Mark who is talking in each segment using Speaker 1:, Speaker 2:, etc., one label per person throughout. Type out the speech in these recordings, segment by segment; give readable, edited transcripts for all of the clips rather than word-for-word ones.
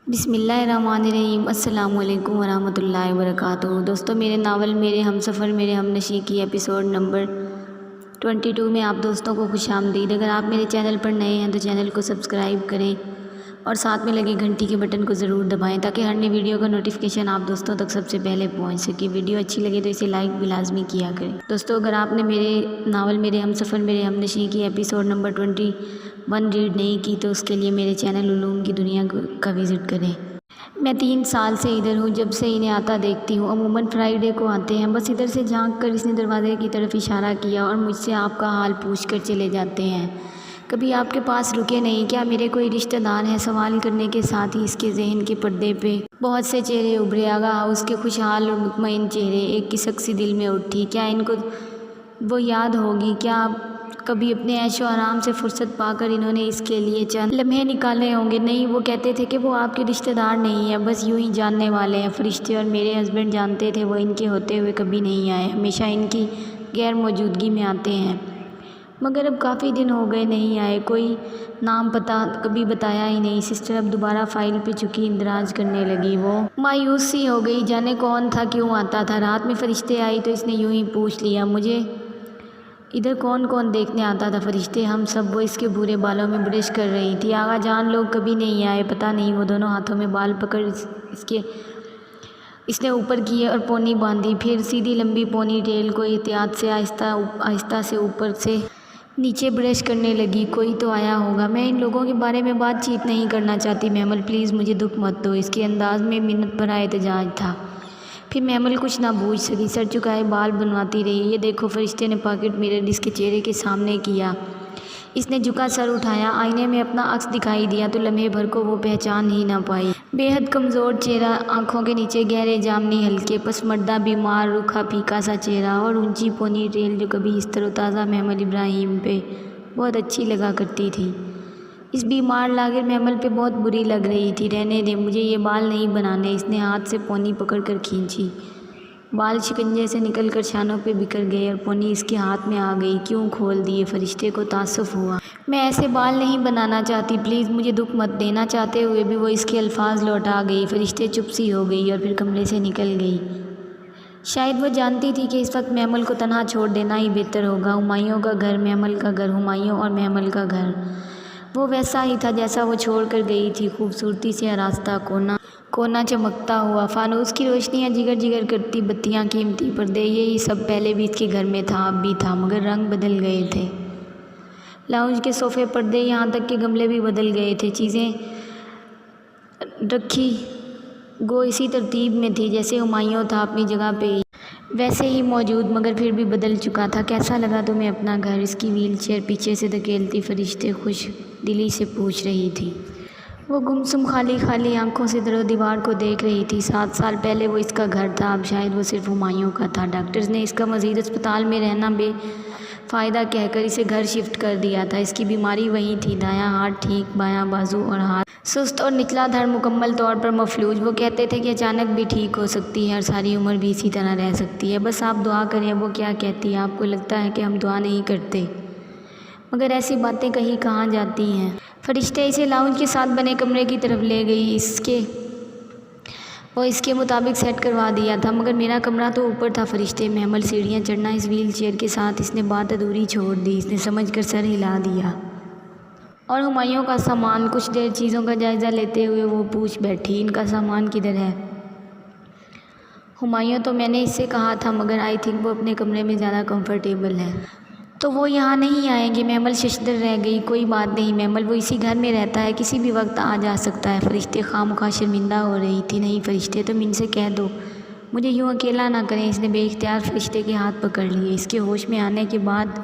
Speaker 1: بسم اللہ الرحمن الرحیم۔ السلام علیکم ورحمۃ اللہ وبرکاتہ۔ دوستو، میرے ناول میرے ہم سفر میرے ہم نشیں کی ایپیسوڈ نمبر 22 میں آپ دوستوں کو خوش آمدید۔ اگر آپ میرے چینل پر نئے ہیں تو چینل کو سبسکرائب کریں اور ساتھ میں لگے گھنٹی کے بٹن کو ضرور دبائیں تاکہ ہر نئی ویڈیو کا نوٹیفیکیشن آپ دوستوں تک سب سے پہلے پہنچ سکے۔ ویڈیو اچھی لگے تو اسے لائک بھی لازمی کیا کریں۔ دوستو، اگر آپ نے میرے ناول میرے ہم سفر میرے ہم نشیں کی ایپیسوڈ نمبر 21 ریڈ نہیں کی تو اس کے لیے میرے چینل علوم کی دنیا کا وزٹ کریں۔ میں 3 سال سے ادھر ہوں، جب سے انہیں آتا دیکھتی ہوں۔ عموماً فرائیڈے کو آتے ہیں۔ بس ادھر سے جھانک کر اس نے دروازے کی طرف اشارہ کیا اور مجھ سے آپ کا حال پوچھ کر چلے جاتے ہیں۔ کبھی آپ کے پاس رکے نہیں کیا؟ میرے کوئی رشتہ دار ہیں؟ سوال کرنے کے ساتھ ہی اس کے ذہن کے پردے پہ بہت سے چہرے ابھرے۔ آغا ہاؤس کے خوشحال اور مطمئن چہرے، ایک کسک سی دل میں اٹھی۔ کیا ان کو وہ یاد ہوگی؟ کیا کبھی اپنے عیش و آرام سے فرصت پا کر انہوں نے اس کے لیے چند لمحے نکالے ہوں گے؟ نہیں، وہ کہتے تھے کہ وہ آپ کے رشتہ دار نہیں ہیں، بس یوں ہی جاننے والے ہیں۔ فرشتے اور میرے ہسبینڈ جانتے تھے وہ ان کے ہوتے ہوئے کبھی نہیں آئے، ہمیشہ ان کی غیر موجودگی میں آتے ہیں، مگر اب کافی دن ہو گئے نہیں آئے۔ کوئی نام پتہ کبھی بتایا ہی نہیں۔ سسٹر اب دوبارہ فائل پہ چکی اندراج کرنے لگی۔ وہ مایوس سی ہو گئی، جانے کون تھا، کیوں آتا تھا۔ رات میں فرشتے آئی تو اس نے یوں ہی پوچھ لیا، مجھے ادھر کون کون دیکھنے آتا تھا؟ فرشتے ہم سب۔ وہ اس کے بھورے بالوں میں برش کر رہی تھی۔ آغا جان لوگ کبھی نہیں آئے، پتہ نہیں۔ وہ دونوں ہاتھوں میں بال پکڑ اس نے اوپر کیے اور پونی باندھی، پھر سیدھی لمبی پونی ٹیل کو احتیاط سے آہستہ سے اوپر سے نیچے برش کرنے لگی۔ کوئی تو آیا ہوگا، میں ان لوگوں کے بارے میں بات چیت نہیں کرنا چاہتی محمل، پلیز مجھے دکھ مت دو۔ اس کے انداز میں منت بھرا احتجاج تھا۔ پھر محمل کچھ نہ بوجھ سکی، سر چکائے بال بنواتی رہی۔ یہ دیکھو، فرشتے نے پاکٹ میرر اس کے چہرے کے سامنے کیا۔ اس نے جھکا سر اٹھایا، آئینے میں اپنا عکس دکھائی دیا تو لمحے بھر کو وہ پہچان ہی نہ پائی۔ بے حد کمزور چہرہ، آنکھوں کے نیچے گہرے جامنی حلقے، پسماندہ بیمار روکھا پھیکا سا چہرہ اور اونچی پونی ٹیل جو کبھی اس تر و تازہ محمل ابراہیم پہ بہت اچھی لگا کرتی تھی، اس بیمار لاغر محمل پہ بہت بری لگ رہی تھی۔ رہنے دے، مجھے یہ بال نہیں بنانے۔ اس نے ہاتھ سے پونی پکڑ کر کھینچی، بال شکنجے سے نکل کر شانوں پہ بکھر گئے اور پونی اس کے ہاتھ میں آ گئی۔ کیوں کھول دیے؟ فرشتے کو تعصب ہوا۔ میں ایسے بال نہیں بنانا چاہتی، پلیز مجھے دکھ مت دینا۔ چاہتے ہوئے بھی وہ اس کے الفاظ لوٹا گئی۔ فرشتے چپ سی ہو گئی اور پھر کمرے سے نکل گئی۔ شاید وہ جانتی تھی کہ اس وقت محمل کو تنہا چھوڑ دینا ہی بہتر ہوگا۔ ہمایوں کا گھر، محمل کا گھر، ہمایوں اور محمل کا گھر وہ ویسا ہی تھا جیسا وہ چھوڑ کر گئی تھی، خوبصورتی سے آراستہ، کونا چمکتا ہوا، فانوس کی روشنیاں جگر جگر کرتی بتیاں، قیمتی پردے، یہی سب پہلے بھی اس کے گھر میں تھا، اب بھی تھا، مگر رنگ بدل گئے تھے۔ لاؤنج کے صوفے، پردے، یہاں تک کہ گملے بھی بدل گئے تھے۔ چیزیں رکھی گو اسی ترتیب میں تھی جیسے ہمایوں تھا، اپنی جگہ پہ ہی ویسے ہی موجود، مگر پھر بھی بدل چکا تھا۔ کیسا لگا تمہیں اپنا گھر؟ اس کی ویل چیئر پیچھے سے دھکیلتی فرشتے خوش دلی سے پوچھ رہی تھی۔ وہ گمسم خالی آنکھوں سے در و دیوار کو دیکھ رہی تھی۔ 7 سال پہلے وہ اس کا گھر تھا، اب شاید وہ صرف ہمایوں کا تھا۔ ڈاکٹرز نے اس کا مزید اسپتال میں رہنا بے فائدہ کہہ کر اسے گھر شفٹ کر دیا تھا۔ اس کی بیماری وہی تھی، دایاں ہاتھ ٹھیک، بایاں بازو اور ہاتھ سست اور نچلا دھڑ مکمل طور پر مفلوج۔ وہ کہتے تھے کہ اچانک بھی ٹھیک ہو سکتی ہے اور ساری عمر بھی اسی طرح رہ سکتی ہے، بس آپ دعا کریں۔ وہ کیا کہتی ہے؟ آپ کو لگتا ہے کہ ہم دعا نہیں کرتے، مگر ایسی باتیں کہیں کہاں جاتی ہیں۔ فرشتے اسے لاؤنج کے ساتھ بنے کمرے کی طرف لے گئی۔ وہ اس کے مطابق سیٹ کروا دیا تھا، مگر میرا کمرہ تو اوپر تھا۔ فرشتے محمل سیڑھیاں چڑھنا اس ویل چیئر کے ساتھ اس نے بات ادھوری چھوڑ دی۔ اس نے سمجھ کر سر ہلا دیا اور ہمایوں کا سامان، کچھ دیر چیزوں کا جائزہ لیتے ہوئے وہ پوچھ بیٹھی، ان کا سامان کدھر ہے؟ ہمایوں تو میں نے اس سے کہا تھا، مگر آئی تھنک وہ اپنے کمرے میں زیادہ کمفرٹیبل ہے، تو وہ یہاں نہیں آئیں گے۔ محمل ششدر رہ گئی۔ کوئی بات نہیں محمل، وہ اسی گھر میں رہتا ہے، کسی بھی وقت آ جا سکتا ہے۔ فرشتے خواہ مخواہ شرمندہ ہو رہی تھی۔ نہیں فرشتے، تم ان سے کہہ دو مجھے یوں اکیلا نہ کریں۔ اس نے بے اختیار فرشتے کے ہاتھ پکڑ لیے۔ اس کے ہوش میں آنے کے بعد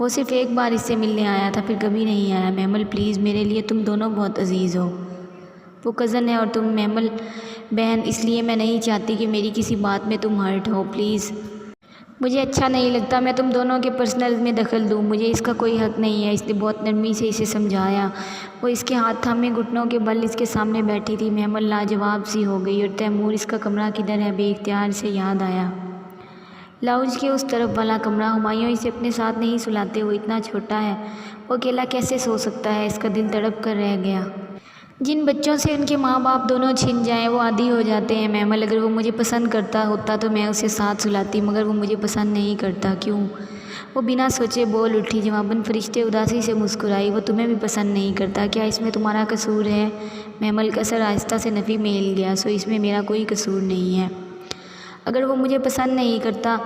Speaker 1: وہ صرف ایک بار اس سے ملنے آیا تھا، پھر کبھی نہیں آیا۔ محمل پلیز، میرے لیے تم دونوں بہت عزیز ہو۔ وہ کزن ہے اور تم محمل بہن، اس لیے میں نہیں چاہتی کہ میری کسی بات میں تم ہرٹ ہو، پلیز۔ مجھے اچھا نہیں لگتا میں تم دونوں کے پرسنلز میں دخل دوں، مجھے اس کا کوئی حق نہیں ہے۔ اس نے بہت نرمی سے اسے سمجھایا۔ وہ اس کے ہاتھ تھامے گھٹنوں کے بل اس کے سامنے بیٹھی تھی۔ محمل لاجواب سی ہو گئی۔ اور تیمور، اس کا کمرہ کدھر ہے؟ بے اختیار سے یاد آیا۔ لاؤنج کے اس طرف والا کمرہ۔ ہمایوں اسے اپنے ساتھ نہیں سلاتے، وہ اتنا چھوٹا ہے، وہ اکیلا کیسے سو سکتا ہے؟ اس کا دل تڑپ کر رہ گیا۔ جن بچوں سے ان کے ماں باپ دونوں چھن جائیں وہ عادی ہو جاتے ہیں محمل۔ اگر وہ مجھے پسند کرتا ہوتا تو میں اسے ساتھ سلاتی، مگر وہ مجھے پسند نہیں کرتا۔ کیوں؟ وہ بنا سوچے بول اٹھی۔ جواباً فرشتے اداسی سے مسکرائی۔ وہ تمہیں بھی پسند نہیں کرتا، کیا اس میں تمہارا قصور ہے؟ محمل کا سر آہستہ سے نفی میں ہل گیا۔ سو اس میں میرا کوئی قصور نہیں ہے۔ اگر وہ مجھے پسند نہیں کرتا،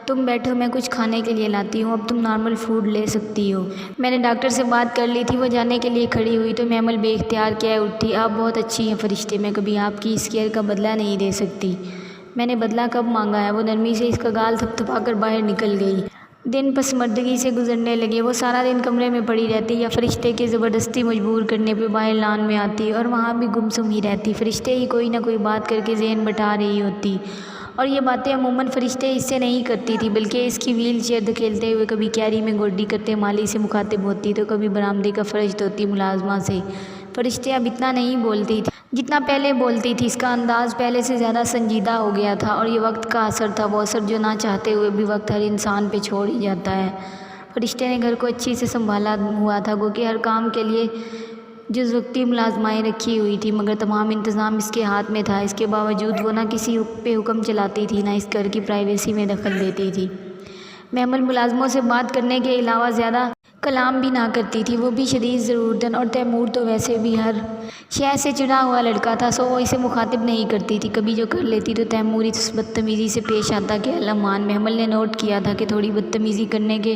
Speaker 1: تم بیٹھو، میں کچھ کھانے کے لیے لاتی ہوں، اب تم نارمل فوڈ لے سکتی ہو۔ میں نے ڈاکٹر سے بات کر لی تھی۔ وہ جانے کے لیے کھڑی ہوئی تو محمل بے اختیار کیا اٹھی۔ آپ بہت اچھی ہیں فرشتے، میں کبھی آپ کی اس کیئر کا بدلہ نہیں دے سکتی۔ میں نے بدلہ کب مانگا ہے؟ وہ نرمی سے اس کا گال تھپتھپا کر باہر نکل گئی۔ دن پسماردگی سے گزرنے لگے۔ وہ سارا دن کمرے میں پڑی رہتی یا فرشتے کے زبردستی مجبور کرنے پہ باہر لان میں آتی اور وہاں بھی گمسم ہی رہتی۔ فرشتے ہی کوئی نہ کوئی بات کر کے ذہن بٹا رہی ہوتی، اور یہ باتیں عموماً فرشتے اس سے نہیں کرتی تھی، بلکہ اس کی ویل چیئر دھکیلتے ہوئے کبھی کیری میں گوڈی کرتے مالی سے مخاطب ہوتی تو کبھی برآمدے کا فرش دھوتی ملازمہ سے۔ فرشتے اب اتنا نہیں بولتی تھی جتنا پہلے بولتی تھی۔ اس کا انداز پہلے سے زیادہ سنجیدہ ہو گیا تھا، اور یہ وقت کا اثر تھا، وہ اثر جو نہ چاہتے ہوئے بھی وقت ہر انسان پہ چھوڑ ہی جاتا ہے۔ فرشتے نے گھر کو اچھی سے سنبھالا ہوا تھا، گو کہ ہر کام کے لیے جز وقتی ملازمائیں رکھی ہوئی تھی، مگر تمام انتظام اس کے ہاتھ میں تھا۔ اس کے باوجود وہ نہ کسی پہ حکم چلاتی تھی، نہ اس گھر کی پرائیویسی میں دخل دیتی تھی۔ محمل ملازموں سے بات کرنے کے علاوہ زیادہ کلام بھی نہ کرتی تھی، وہ بھی شدید ضرورتاً، اور تیمور تو ویسے بھی ہر شے سے چڑھا ہوا لڑکا تھا، سو وہ اسے مخاطب نہیں کرتی تھی۔ کبھی جو کر لیتی تو تیمور اس بدتمیزی سے پیش آتا کہ المان۔ محمل نے نوٹ کیا تھا کہ تھوڑی بدتمیزی کرنے کے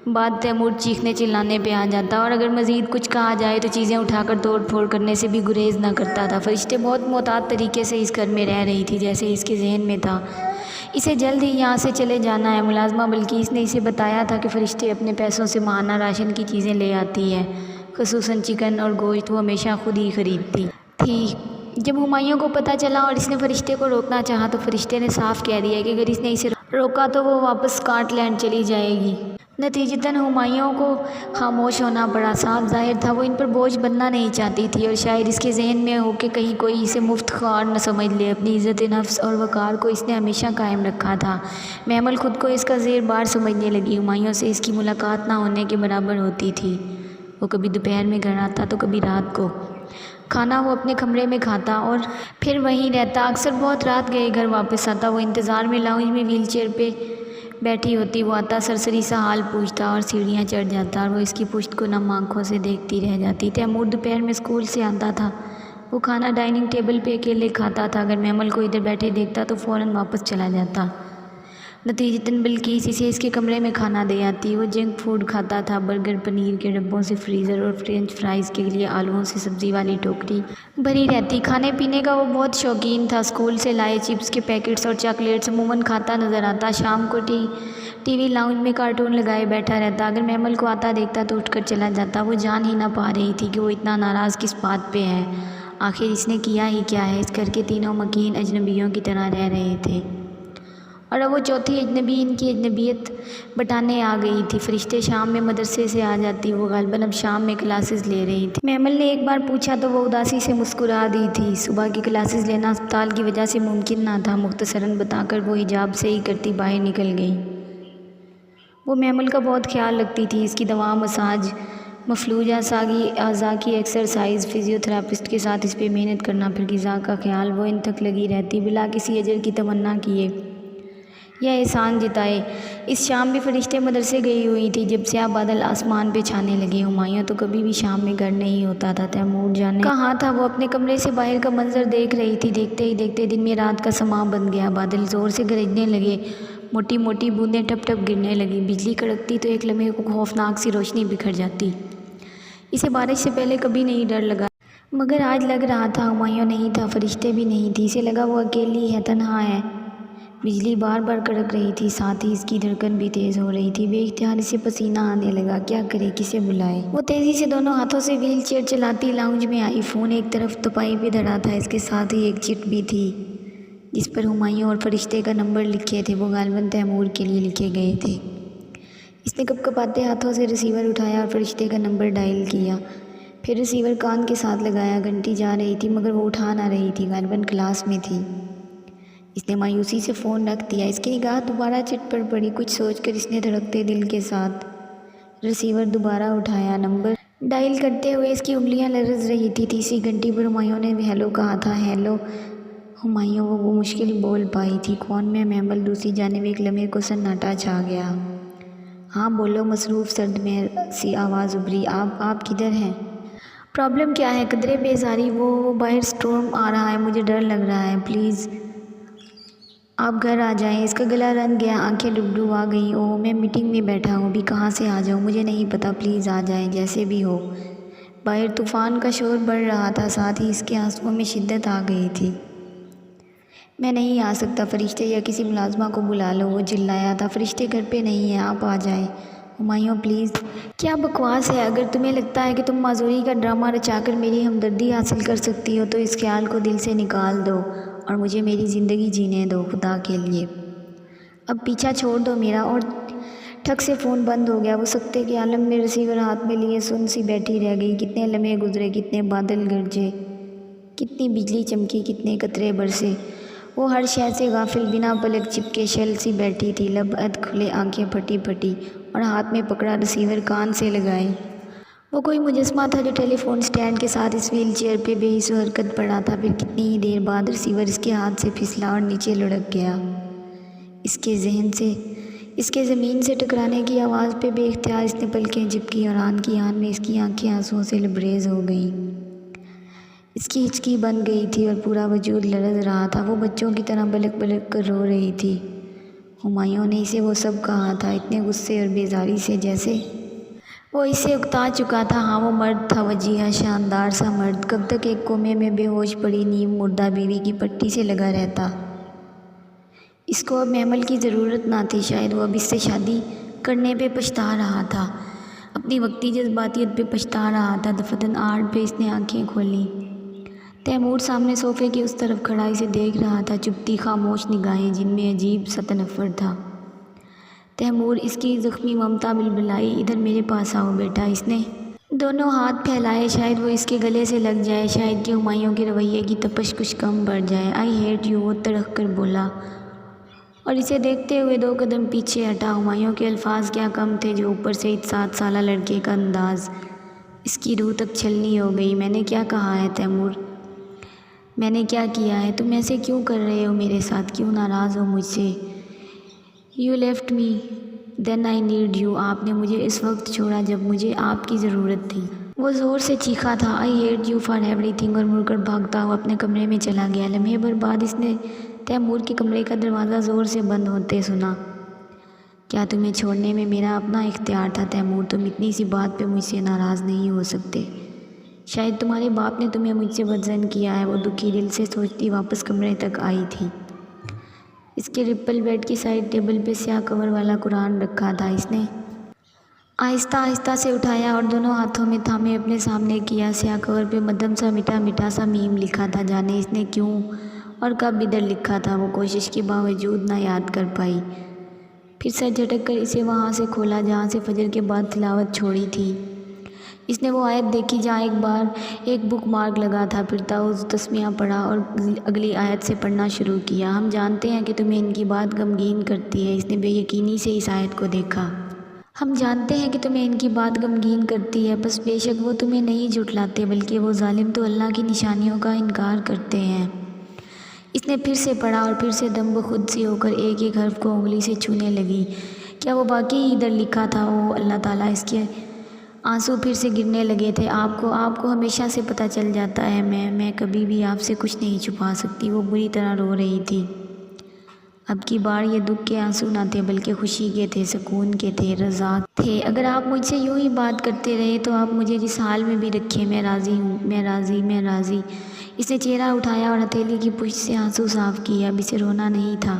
Speaker 1: بعد تیمور چیخنے چلانے پہ آ جاتا، اور اگر مزید کچھ کہا جائے تو چیزیں اٹھا کر توڑ پھوڑ کرنے سے بھی گریز نہ کرتا تھا۔ فرشتے بہت محتاط طریقے سے اس گھر میں رہ رہی تھی، جیسے اس کے ذہن میں تھا اسے جلد ہی یہاں سے چلے جانا ہے۔ ملازمہ بلقیس نے اسے بتایا تھا کہ فرشتے اپنے پیسوں سے ماہانہ راشن کی چیزیں لے آتی ہے، خصوصاً چکن اور گوشت وہ ہمیشہ خود ہی خریدتی تھی۔ جب ہمایوں کو پتہ چلا اور اس نے فرشتے کو روکنا چاہا تو فرشتے نے صاف کہہ دیا کہ اگر اس نے اسے روکا تو وہ واپس اسکاٹ لینڈ چلی جائے گی۔ نتیجتاً ہمایوں کو خاموش ہونا پڑا۔ صاف ظاہر تھا وہ ان پر بوجھ بننا نہیں چاہتی تھی، اور شاید اس کے ذہن میں ہو کہ کہیں کوئی اسے مفت خوار نہ سمجھ لے۔ اپنی عزت نفس اور وقار کو اس نے ہمیشہ قائم رکھا تھا۔ محمل خود کو اس کا زیر بار سمجھنے لگی۔ ہمایوں سے اس کی ملاقات نہ ہونے کے برابر ہوتی تھی۔ وہ کبھی دوپہر میں گھر آتا تو کبھی رات کو۔ کھانا وہ اپنے کمرے میں کھاتا اور پھر وہیں رہتا۔ اکثر بہت رات گئے گھر واپس آتا۔ وہ انتظار میں لاؤنج میں ویل چیئر پہ بیٹھی ہوتی۔ وہ آتا، سرسری سا حال پوچھتا اور سیڑھیاں چڑھ جاتا، اور وہ اس کی پشت کو نم آنکھوں سے دیکھتی رہ جاتی۔ تیمور دوپہر میں اسکول سے آتا تھا۔ وہ کھانا ڈائننگ ٹیبل پہ اکیلے کھاتا تھا۔ اگر محمل کو ادھر بیٹھے دیکھتا تو فوراً واپس چلا جاتا۔ نتیجتاً بلقیس اسے اس کے کمرے میں کھانا دے آتی۔ وہ جنک فوڈ کھاتا تھا، برگر، پنیر کے ڈبوں سے فریزر، اور فرینچ فرائز کے لیے آلووں سے سبزی والی ٹوکری بھری رہتی۔ کھانے پینے کا وہ بہت شوقین تھا۔ اسکول سے لائے چپس کے پیکٹس اور چاکلیٹس عموماً کھاتا نظر آتا۔ شام کو ٹی وی لاؤنج میں کارٹون لگائے بیٹھا رہتا۔ اگر محمل کو آتا دیکھتا تو اٹھ کر چلا جاتا۔ وہ جان ہی نہ پا رہی تھی کہ وہ اتنا ناراض کس بات پہ ہے۔ آخر اس نے کیا ہی کیا ہے؟ اس گھر کے تینوں مکین اجنبیوں کی طرح رہ رہے تھے، اور اب وہ چوتھی اجنبی ان کی اجنبیت بٹانے آ گئی تھی۔ فرشتے شام میں مدرسے سے آ جاتی۔ وہ غالباً اب شام میں کلاسز لے رہی تھی۔ محمل نے ایک بار پوچھا تو وہ اداسی سے مسکرا دی تھی۔ صبح کی کلاسز لینا اسپتال کی وجہ سے ممکن نہ تھا، مختصراً بتا کر وہ حجاب سے ہی کرتی باہر نکل گئی۔ وہ محمل کا بہت خیال رکھتی تھی، اس کی دوا، مساج، مفلوجہ ساگی اعضاء کی ایکسرسائز، فزیو تھراپسٹ کے ساتھ اس پہ محنت کرنا، پھر غذا کا خیال۔ وہ ان تک لگی رہتی بلا کسی اجر کی تمنا کیے یا احسان جتائے۔ اس شام بھی فرشتے مدرسے گئی ہوئی تھی جب سیاہ بادل آسمان پہ چھانے لگے۔ ہمایوں تو کبھی بھی شام میں گھر نہیں ہوتا تھا۔ تیمور جانے کہاں تھا؟ وہ اپنے کمرے سے باہر کا منظر دیکھ رہی تھی۔ دیکھتے ہی دیکھتے دن میں رات کا سماں بن گیا۔ بادل زور سے گرجنے لگے، موٹی موٹی بوندیں ٹپ ٹپ گرنے لگی۔ بجلی کڑکتی تو ایک لمحے کو خوفناک سی روشنی بکھر جاتی۔ اسے بارش سے پہلے کبھی نہیں ڈر لگا، مگر آج لگ رہا تھا۔ ہمایوں نہیں تھا، فرشتے بھی نہیں تھی۔ اسے لگا وہ اکیلی ہے، تنہا ہے۔ بجلی بار بار کڑک رہی تھی، ساتھ ہی اس کی دھڑکن بھی تیز ہو رہی تھی۔ بے اختیار اسے پسینہ آنے لگا۔ کیا کرے، کسے بلائے؟ وہ تیزی سے دونوں ہاتھوں سے ویل چیئر چلاتی لاؤنج میں آئی۔ فون ایک طرف تپائی پہ دھرا تھا، اس کے ساتھ ہی ایک چٹ بھی تھی جس پر ہمایوں اور فرشتے کا نمبر لکھے تھے۔ وہ غالباً تیمور کے لیے لکھے گئے تھے۔ اس نے کپ کپاتے ہاتھوں سے ریسیور اٹھایا اور فرشتے کا نمبر ڈائل کیا، پھر ریسیور کان کے ساتھ لگایا۔ گھنٹی جا رہی تھی مگر وہ اٹھا نہ رہی تھی، غالباً کلاس میں تھی۔ اس نے مایوسی سے فون رکھ دیا۔ اس کی نگاہ دوبارہ چٹ پر پڑی۔ کچھ سوچ کر اس نے دھڑکتے دل کے ساتھ ریسیور دوبارہ اٹھایا۔ نمبر ڈائل کرتے ہوئے اس کی انگلیاں لرز رہی تھی۔ تیسری گھنٹی پر ہمایوں نے ہیلو کہا تھا۔ ہیلو ہمایوں، وہ مشکل بول پائی تھی۔ کون میں محمل؟ دوسری جانب ایک لمحے کو سناٹا چھا گیا۔ ہاں بولو، مصروف سرد مہر سی آواز ابھری۔ آپ کدھر ہیں؟ پرابلم کیا ہے؟ قدرے بیزاری وہ باہر سٹورم آ رہا ہے، مجھے ڈر لگ رہا ہے، پلیز آپ گھر آ جائیں۔ اس کا گلا رن گیا، آنکھیں ڈبڈبا گئیں۔ اوہ میں میٹنگ میں بیٹھا ہوں، ابھی کہاں سے آ جاؤں؟ مجھے نہیں پتہ، پلیز آ جائیں جیسے بھی ہو۔ باہر طوفان کا شور بڑھ رہا تھا، ساتھ ہی اس کے آنسوؤں میں شدت آ گئی تھی۔ میں نہیں آ سکتا، فرشتے یا کسی ملازمہ کو بلا لو، وہ چلایا تھا۔ فرشتے گھر پہ نہیں ہیں، آپ آ جائیں۔ ہمایوں پلیز۔ کیا بکواس ہے؟ اگر تمہیں لگتا ہے کہ تم معذوری کا ڈرامہ رچا کر میری ہمدردی حاصل کر سکتی ہو تو اس خیال کو دل سے نکال دو اور مجھے میری زندگی جینے دو، خدا کے لیے اب پیچھا چھوڑ دو میرا۔ اور ٹھک سے فون بند ہو گیا۔ وہ سکتے کے عالم میں ریسیور ہاتھ میں لیے سن سی بیٹھی رہ گئی۔ کتنے لمحے گزرے، کتنے بادل گرجے، کتنی بجلی چمکی، کتنے قطرے برسے۔ وہ ہر شے سے غافل، بنا پلک چپکے شل سی بیٹھی تھی، لب اد کھلے، آنکھیں پھٹی پھٹی اور ہاتھ میں پکڑا ریسیور کان سے لگائے۔ وہ کوئی مجسمہ تھا جو ٹیلی فون سٹینڈ کے ساتھ اس ویل چیئر پہ بے حس و حرکت پڑا تھا۔ پھر کتنی ہی دیر بعد ریسیور اس کے ہاتھ سے پھسلا اور نیچے لڑک گیا۔ اس کے زمین سے ٹکرانے کی آواز پہ بے اختیار اس نے پلکیں جھپکی اور آن کی آن میں اس کی آنکھیں آنسوؤں سے لبریز ہو گئیں۔ اس کی ہچکی بن گئی تھی اور پورا وجود لرز رہا تھا۔ وہ بچوں کی طرح بلک بلک کر رو رہی تھی۔ ہمایوں نے اسے وہ سب کہا تھا، اتنے غصے اور بیزاری سے جیسے وہ اسے اکتا چکا تھا۔ ہاں وہ مرد تھا، وجیہہ، شاندار سا مرد، کب تک ایک کونے میں بے ہوش پڑی نیم مردہ بیوی کی پٹی سے لگا رہتا۔ اس کو اب محمل کی ضرورت نہ تھی، شاید وہ اب اس سے شادی کرنے پہ پچھتا رہا تھا، اپنی وقتی جذباتیت پہ پچھتا رہا تھا۔ دفتن آڑ پہ اس نے آنکھیں کھولیں۔ تیمور سامنے صوفے کے اس طرف کھڑا اسے دیکھ رہا تھا، چپتی خاموش نگاہیں جن میں عجیب سا تنفر تھا۔ تیمور، اس کی زخمی ممتا بلبلائی، ادھر میرے پاس آؤ بیٹا۔ اس نے دونوں ہاتھ پھیلائے، شاید وہ اس کے گلے سے لگ جائے، شاید کہ ہمایوں کے رویے کی تپش کچھ کم بڑھ جائے۔ آئی ہیٹ یو، وہ تڑک کر بولا اور اسے دیکھتے ہوئے 2 قدم پیچھے ہٹا۔ ہمایوں کے الفاظ کیا کم تھے جو اوپر سے 7 سالہ لڑکے کا انداز، اس کی روح تک چھلنی ہو گئی۔ میں نے کیا کہا ہے تیمور؟ میں نے کیا کیا ہے؟ تم ایسے کیوں کر رہے ہو میرے ساتھ؟ کیوں ناراض ہو مجھ سے؟ You left me then I need you, آپ نے مجھے اس وقت چھوڑا جب مجھے آپ کی ضرورت تھی۔ وہ زور سے چیخا تھا، I hate you for every thing, اور مڑ کر بھاگتا ہوا اپنے کمرے میں چلا گیا۔ لمحے بھر بعد اس نے تیمور کے کمرے کا دروازہ زور سے بند ہوتے سنا۔ کیا تمہیں چھوڑنے میں میرا اپنا اختیار تھا تیمور؟ تم اتنی سی بات پہ مجھ سے ناراض نہیں ہو سکتے۔ شاید تمہارے باپ نے تمہیں مجھ سے بدظن کیا ہے، وہ دکھی دل سے سوچتی واپس کمرے تک آئی تھی۔ اس کے رپل بیڈ کی سائڈ ٹیبل پہ سیاہ کور والا قرآن رکھا تھا۔ اس نے آہستہ آہستہ سے اٹھایا اور دونوں ہاتھوں میں تھامے اپنے سامنے کیا۔ سیاہ کور پہ مدھم سا میٹھا میٹھا سا میم لکھا تھا، جانے اس نے کیوں اور کب ادھر لکھا تھا، وہ کوشش کے باوجود نہ یاد کر پائی۔ پھر سر جھٹک کر اسے وہاں سے کھولا جہاں سے فجر کے بعد تلاوت چھوڑی تھی۔ اس نے وہ آیت دیکھی جہاں ایک بک مارک لگا تھا، پھر تعوذ تسمیہ پڑھا اور اگلی آیت سے پڑھنا شروع کیا۔ ہم جانتے ہیں کہ تمہیں ان کی بات غمگین کرتی ہے۔ اس نے بے یقینی سے اس آیت کو دیکھا۔ ہم جانتے ہیں کہ تمہیں ان کی بات غمگین کرتی ہے، بس بے شک وہ تمہیں نہیں جھٹلاتے، بلکہ وہ ظالم تو اللہ کی نشانیوں کا انکار کرتے ہیں۔ اس نے پھر سے پڑھا اور پھر سے دم بخود سی ہو کر ایک ایک حرف کو انگلی سے چھونے لگی۔ کیا وہ واقعی ادھر لکھا تھا؟ اوہ اللہ تعالیٰ، اس کے آنسو پھر سے گرنے لگے تھے۔ آپ کو ہمیشہ سے پتہ چل جاتا ہے، میں کبھی بھی آپ سے کچھ نہیں چھپا سکتی۔ وہ بری طرح رو رہی تھی۔ اب کی بار یہ دکھ کے آنسو نہ تھے بلکہ خوشی کے تھے، سکون کے تھے، رضا تھے۔ اگر آپ مجھ سے یوں ہی بات کرتے رہے تو آپ مجھے جس حال میں بھی رکھیں، میں راضی ہوں، میں راضی۔ اس نے چہرہ اٹھایا اور ہتھیلی کی پشت سے آنسو صاف کیے۔ اب اسے رونا نہیں تھا،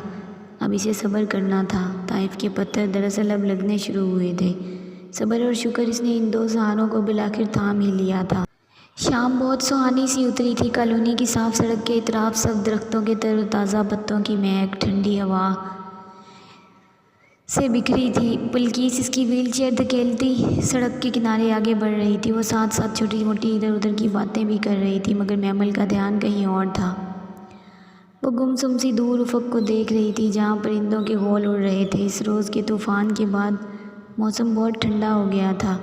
Speaker 1: اب اسے صبر کرنا تھا۔ طائف کے پتھر دراصل اب لگنے شروع ہوئے تھے۔ صبر اور شکر، اس نے ان 2 سہاروں کو بالآخر تھام ہی لیا تھا۔ شام بہت سہانی سی اتری تھی۔ کالونی کی صاف سڑک کے اطراف سب درختوں کے تر و تازہ پتوں کی مہک ٹھنڈی ہوا سے بکھری تھی۔ بلقیس اس کی ویل چیئر دھکیلتی سڑک کے کنارے آگے بڑھ رہی تھی۔ وہ ساتھ ساتھ چھوٹی موٹی ادھر ادھر کی باتیں بھی کر رہی تھی، مگر محمل کا دھیان کہیں اور تھا۔ وہ گمسم سی دور افق کو دیکھ رہی تھی جہاں پرندوں کے غول اڑ رہے تھے۔ اس روز کے طوفان کے بعد موسم بہت ٹھنڈا ہو گیا تھا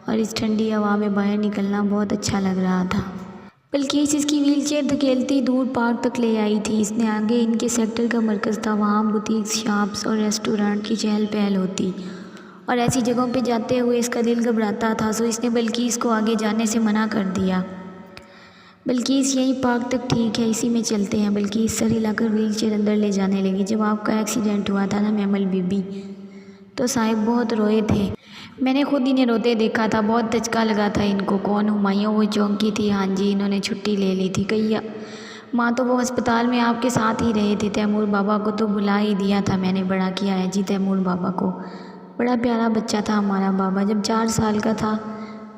Speaker 1: اور اس ٹھنڈی ہوا میں باہر نکلنا بہت اچھا لگ رہا تھا۔ بلقیس اس کی ویل چیئر دھکیلتی دور پارک تک لے آئی تھی۔ اس نے آگے ان کے سیکٹر کا مرکز تھا، وہاں بوتیکس، شاپس اور ریسٹورانٹ کی چہل پہل ہوتی، اور ایسی جگہوں پہ جاتے ہوئے اس کا دل گھبراتا تھا، سو اس نے بلقیس کو آگے جانے سے منع کر دیا۔ بلقیس یہی پارک تک ٹھیک ہے، اسی میں چلتے ہیں۔ بلقیس سر ہلا کر ویل چیئر اندر لے جانے لگی۔ جب آپ کا ایکسیڈنٹ ہوا تھا نا میمل بی بی، تو صاحب بہت روئے تھے، میں نے خود انہیں روتے دیکھا تھا، بہت دھچکا لگا تھا ان کو۔ کون ہمایوں؟ وہ چونکی تھی۔ ہاں جی، انہوں نے چھٹی لے لی تھی کئی ماں، تو وہ ہسپتال میں آپ کے ساتھ ہی رہے تھے۔ تیمور بابا کو تو بھلا ہی دیا تھا میں نے، بڑا کیا ہے جی تیمور بابا کو، بڑا پیارا بچہ تھا ہمارا بابا۔ جب 4 سال کا تھا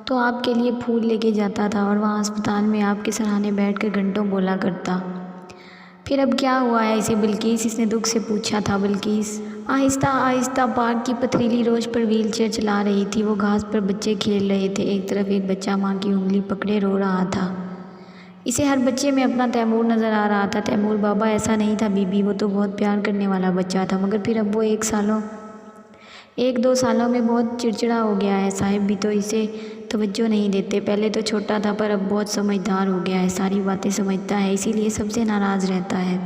Speaker 1: تو آپ کے لیے پھول لے کے جاتا تھا، اور وہاں ہسپتال میں آپ کے سرانے بیٹھ کر گھنٹوں بولا کرتا۔ پھر اب کیا ہوا ہے اسے بلقیس؟ اس نے دکھ سے پوچھا تھا۔ بلقیس آہستہ آہستہ پارک کی پتھریلی روش پر ویل چیئر چلا رہی تھی۔ وہ گھاس پر بچے کھیل رہے تھے، ایک طرف ایک بچہ ماں کی انگلی پکڑے رو رہا تھا۔ اسے ہر بچے میں اپنا تیمور نظر آ رہا تھا۔ تیمور بابا ایسا نہیں تھا بی بی، وہ تو بہت پیار کرنے والا بچہ تھا، مگر پھر اب وہ 1-2 سالوں میں بہت چڑچڑا ہو گیا ہے۔ صاحب بھی تو اسے توجہ نہیں دیتے، پہلے تو چھوٹا تھا پر اب بہت سمجھدار ہو گیا ہے، ساری باتیں سمجھتا ہے، اسی لیے سب سے ناراض رہتا ہے۔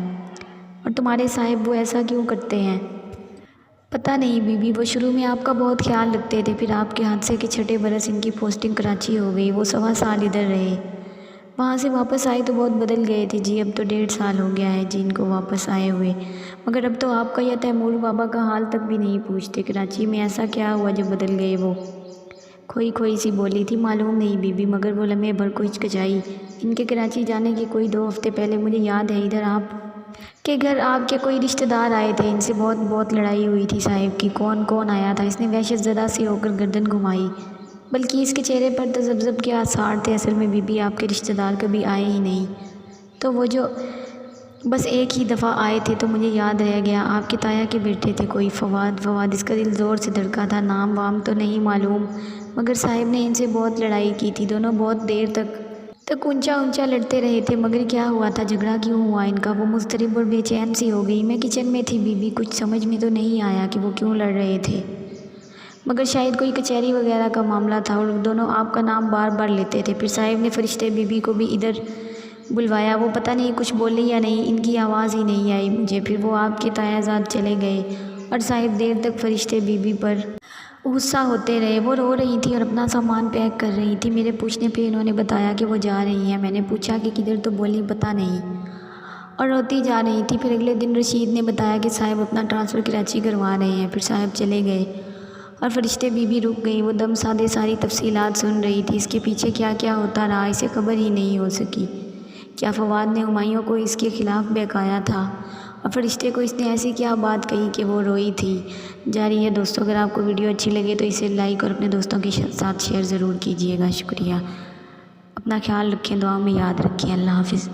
Speaker 1: اور تمہارے صاحب وہ ایسا کیوں کرتے ہیں؟ پتہ نہیں بی بی، وہ شروع میں آپ کا بہت خیال رکھتے تھے، پھر آپ کے حادثے کے چھٹے برس ان کی پوسٹنگ کراچی ہو گئی، وہ 1.25 سال ادھر رہے، وہاں سے واپس آئے تو بہت بدل گئے تھے جی۔ اب تو 1.5 سال ہو گیا ہے جی ان کو واپس آئے ہوئے، مگر اب تو آپ کا یا تیمور بابا کا حال تک بھی نہیں پوچھتے۔ کراچی میں ایسا کیا ہوا جو بدل گئے؟ وہ کھوئی سی بولی تھی۔ معلوم نہیں بی بی، مگر وہ لمحے بھر کو ہچکچائی۔ ان کے کراچی جانے کے کوئی 2 ہفتے پہلے مجھے یاد ہے ادھر آپ کے گھر آپ کے کوئی رشتہ دار آئے تھے، ان سے بہت لڑائی ہوئی تھی صاحب کی۔ کون آیا تھا؟ اس نے وحشت زدہ سی ہو کر گردن گھمائی، بلکہ اس کے چہرے پر تذبذب کے آثار تھے۔ اصل میں بی بی آپ کے رشتہ دار کبھی آئے ہی نہیں، تو وہ جو بس ایک ہی دفعہ آئے تھے تو مجھے یاد رہ گیا۔ آپ کے تایا کے بیٹے تھے کوئی فواد۔ اس کا دل زور سے دھڑکا تھا۔ نام وام تو نہیں معلوم، مگر صاحب نے ان سے بہت لڑائی کی تھی، دونوں بہت دیر تک اونچا لڑتے رہے تھے۔ مگر کیا ہوا تھا؟ جھگڑا کیوں ہوا ان کا؟ وہ مضطرب اور بے چین سی ہو گئی۔ میں کچن میں تھی بی بی، کچھ سمجھ میں تو نہیں آیا کہ وہ کیوں لڑ رہے تھے، مگر شاید کوئی کچہری وغیرہ کا معاملہ تھا، اور دونوں آپ کا نام بار لیتے تھے۔ پھر صاحب نے فرشتے بی بی کو بھی ادھر بلوایا، وہ پتہ نہیں کچھ بولے یا نہیں، ان کی آواز ہی نہیں آئی مجھے۔ پھر وہ آپ کے تایا زاد چلے گئے، اور صاحب دیر تک فرشتے بی بی پر غصہ ہوتے رہے۔ وہ رو رہی تھی اور اپنا سامان پیک کر رہی تھی۔ میرے پوچھنے پہ انہوں نے بتایا کہ وہ جا رہی ہیں۔ میں نے پوچھا کہ کدھر، تو بولی پتہ نہیں، اور روتی جا رہی تھی۔ پھر اگلے دن رشید نے بتایا کہ صاحب اپنا ٹرانسفر کراچی کروا رہے ہیں۔ پھر صاحب چلے گئے اور فرشتے بی بی رک گئی۔ وہ دم سادے ساری تفصیلات سن رہی تھی، اس کے پیچھے کیا کیا ہوتا رہا اسے خبر ہی نہیں ہو سکی۔ کیا فواد نے ہمایوں کو اس کے خلاف بہکایا تھا، اور فرشتے کو اس نے ایسی کیا بات کہی کہ وہ روئی تھی؟ جاری ہے دوستوں، اگر آپ کو ویڈیو اچھی لگے تو اسے لائک اور اپنے دوستوں کے ساتھ شیئر ضرور کیجیے گا۔ شکریہ، اپنا خیال رکھیں، دعا میں یاد رکھیں، اللہ حافظ۔